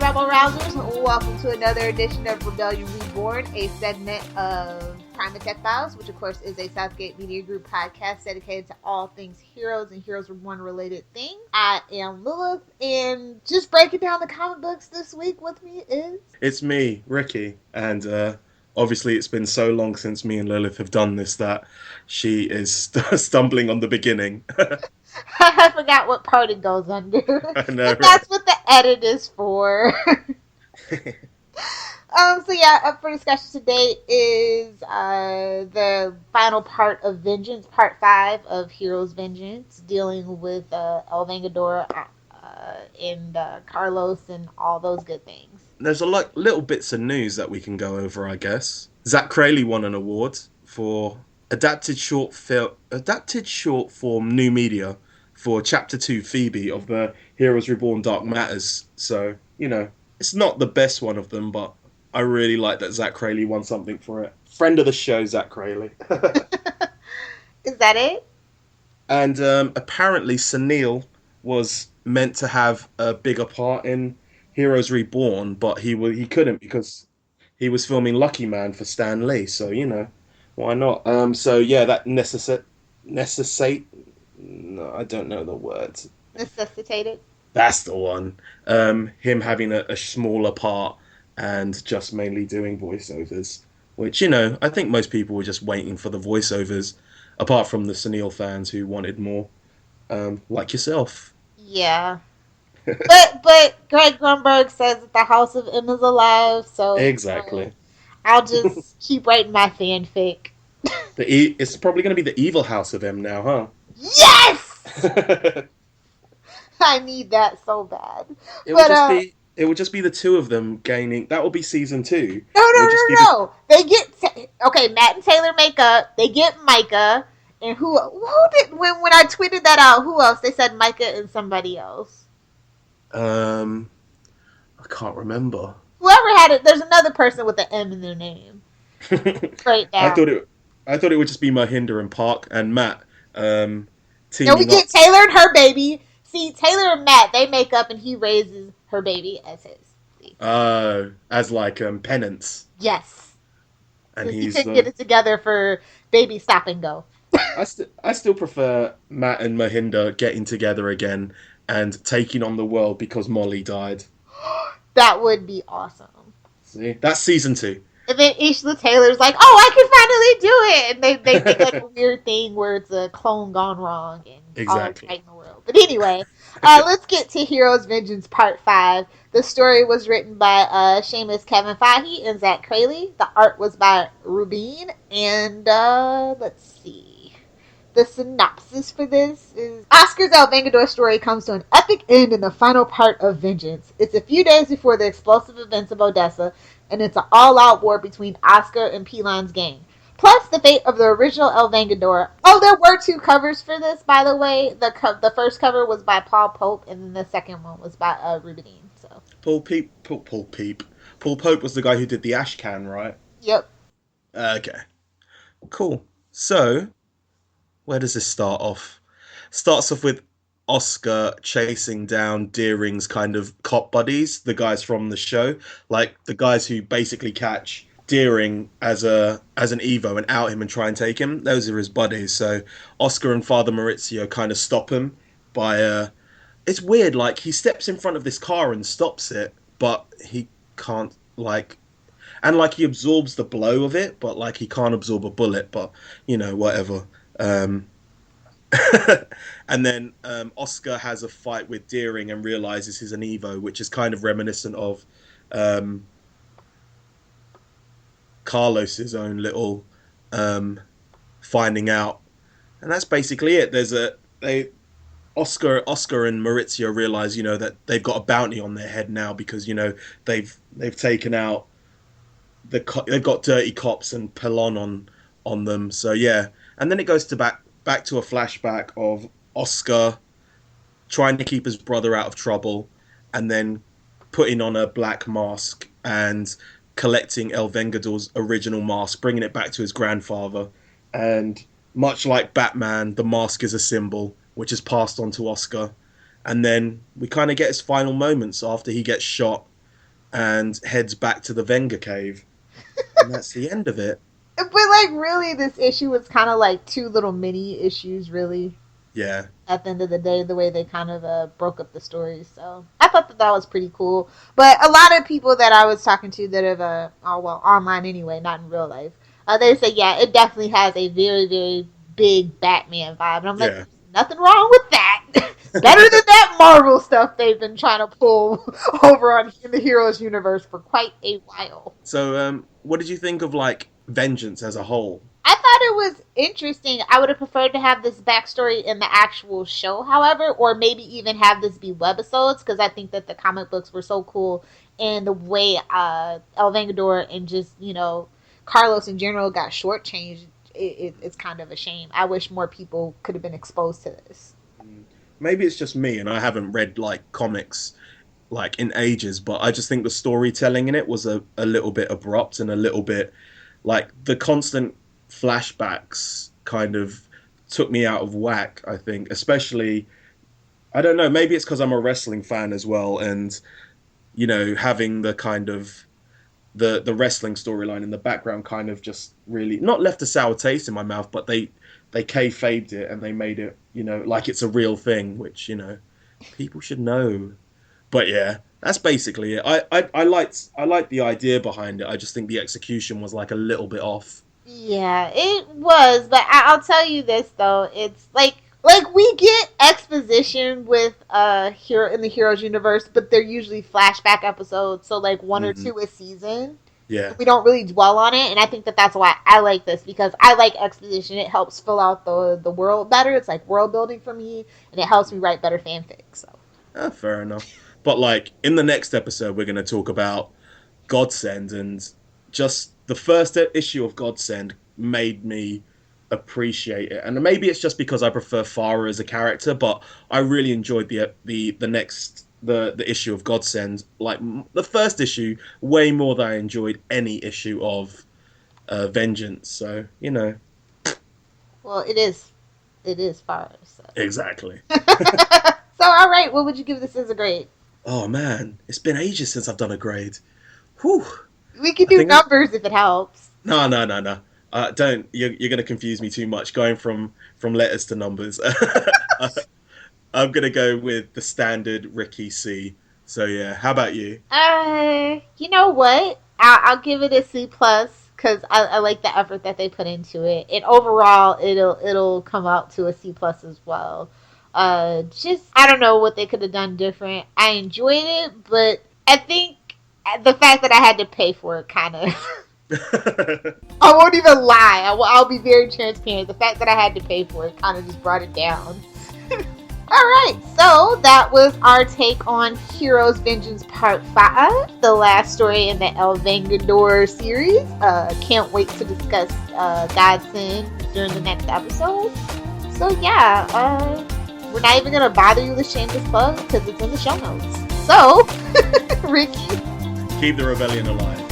Rebel Rousers. Welcome to another edition of Rebellion Reborn, a segment of Prime Tech Files, which of course is a Southgate Media Group podcast dedicated to all things Heroes and Heroes Reborn related things. I am Lilith, and just breaking down the comic books this week with me is... It's me, Ricky, and obviously it's been so long since me and Lilith have done this that she is stumbling on the beginning. I forgot what part it goes under. I know, But that's what the edit is for. Up for discussion today is the final part of Vengeance, part 5 of Heroes Vengeance, dealing with El Vengador and Carlos and all those good things. There's little bits of news that we can go over, I guess. Zach Crayley won an award for adapted short form new media for Chapter 2 Phoebe of the Heroes Reborn Dark Matters. So, it's not the best one of them, but I really like that Zach Crayley won something for it. Friend of the show, Zach Crayley. Is that it? And apparently Sunil was meant to have a bigger part in Heroes Reborn, but he couldn't because he was filming Lucky Man for Stan Lee. So why not? That necessitate. No, I don't know the words. Necessitated. That's the one. Him having a smaller part and just mainly doing voiceovers, which I think most people were just waiting for the voiceovers, apart from the Sunil fans who wanted more, like yourself. Yeah. But Greg Grunberg says that the House of M is alive, so exactly. I'll just keep writing my fanfic. It's probably going to be the evil House of M now, huh? Yes! I need that so bad. It would just be the two of them gaining. That will be season 2. No. They get Matt and Taylor make up. They get Micah, and who did when I tweeted that out? Who else? They said Micah and somebody else. I can't remember. Whoever had it, there's another person with an M in their name. Right now. I thought it would just be Mahinder and Park and Matt. We get Taylor and her baby. See, Taylor and Matt, they make up, and he raises her baby as his. As like penance. Yes. And he couldn't get it together for baby stop and go. I still prefer Matt and Mahinder getting together again and taking on the world because Molly died. That would be awesome. See, that's season 2. And then Ishla Taylor's like, I can finally do it! And they make like a weird thing where it's a clone gone wrong and exactly. all right in the world. But anyway, let's get to Heroes Vengeance Part 5. The story was written by Seamus Kevin Feige and Zach Crayley. The art was by Rubin. And let's see. The synopsis for this is... Oscar's El Vengador story comes to an epic end in the final part of Vengeance. It's a few days before the explosive events of Odessa, and it's an all-out war between Oscar and Pilon's gang. Plus the fate of the original El Vengador. Oh, there were 2 covers for this, by the way. The first cover was by Paul Pope, and then the second one was by Rubin. So Paul Pope was the guy who did the Ashcan, right? Yep. Okay. Cool. So, where does this start off? Starts off with Oscar chasing down Deering's kind of cop buddies, the guys from the show, like the guys who basically catch Deering as an Evo and out him and try and take him. Those are his buddies. So Oscar and Father Maurizio kind of stop him by it's weird, like he steps in front of this car and stops it, but he can't and he absorbs the blow of it, but he can't absorb a bullet, but whatever. And then Oscar has a fight with Deering and realizes he's an Evo, which is kind of reminiscent of Carlos's own little finding out, and that's basically it. Oscar and Maurizio realize that they've got a bounty on their head now because they've taken out they've got dirty cops and Pelon on them. So yeah, and then it goes to back to a flashback of Oscar trying to keep his brother out of trouble and then putting on a black mask and collecting El Vengador's original mask, bringing it back to his grandfather. And much like Batman, the mask is a symbol, which is passed on to Oscar. And then we kind of get his final moments after he gets shot. and heads back to the Venga cave, and that's the end of it. But like, really, this issue was kind of like two little mini issues, really. Yeah, At the end of the day, the way they kind of broke up the stories. So I thought that was pretty cool. But a lot of people that I was talking to that have, oh well, online anyway, not in real life, they say, yeah, it definitely has a very, very big Batman vibe. And I'm like, yeah. nothing wrong with that. Better than that Marvel stuff they've been trying to pull over on in the Heroes universe for quite a while. So, what did you think of like Vengeance as a whole? I thought it was interesting. I would have preferred to have this backstory in the actual show, however, or maybe even have this be webisodes, because I think that the comic books were so cool, and the way El Vengador and just Carlos in general got shortchanged. It's kind of a shame. I wish more people could have been exposed to this. Maybe it's just me, and I haven't read like comics like in ages, but I just think the storytelling in it was a little bit abrupt and a little bit like the constant flashbacks kind of took me out of whack, I think. Especially, I don't know, maybe it's because I'm a wrestling fan as well, and having the kind of the wrestling storyline in the background kind of just really not left a sour taste in my mouth, but they kayfabed it and they made it like it's a real thing, which people should know. But yeah, that's basically it. I liked the idea behind it. I just think the execution was like a little bit off. Yeah, it was, but I'll tell you this though, it's like we get exposition with hero in the Heroes universe, but they're usually flashback episodes, so like one or Hmm. two a season. Yeah. We don't really dwell on it, and I think that that's why I like this, because I like exposition. It helps fill out the world better. It's like world building for me, and it helps me write better fanfic. So Fair enough. But like in the next episode, we're going to talk about Godsend, and just the first issue of Godsend made me appreciate it. And maybe it's just because I prefer Farah as a character, but I really enjoyed the next the issue of Godsend, like the first issue, way more than I enjoyed any issue of Vengeance. So well, it is far. So, exactly. so all right, what would you give this as a grade? Oh man, it's been ages since I've done a grade. Whew. We can I do think numbers if it helps. no, no, no, no. Don't. You're going to confuse me too much going from letters to numbers. I'm going to go with the standard Ricky C. So yeah, how about you? You know what? I'll give it a C plus because I like the effort that they put into it, and overall, it'll come out to a C plus as well. Just I don't know what they could have done different. I enjoyed it, but I think the fact that I had to pay for it kind of. I won't even lie. I'll be very transparent. The fact that I had to pay for it kind of just brought it down. Alright, so that was our take on Heroes Vengeance Part 5, the last story in the El Vengador series. Can't wait to discuss Godsend during the next episode. So yeah, we're not even going to bother you with shameless plug because it's in the show notes. So, Ricky. Keep the rebellion alive.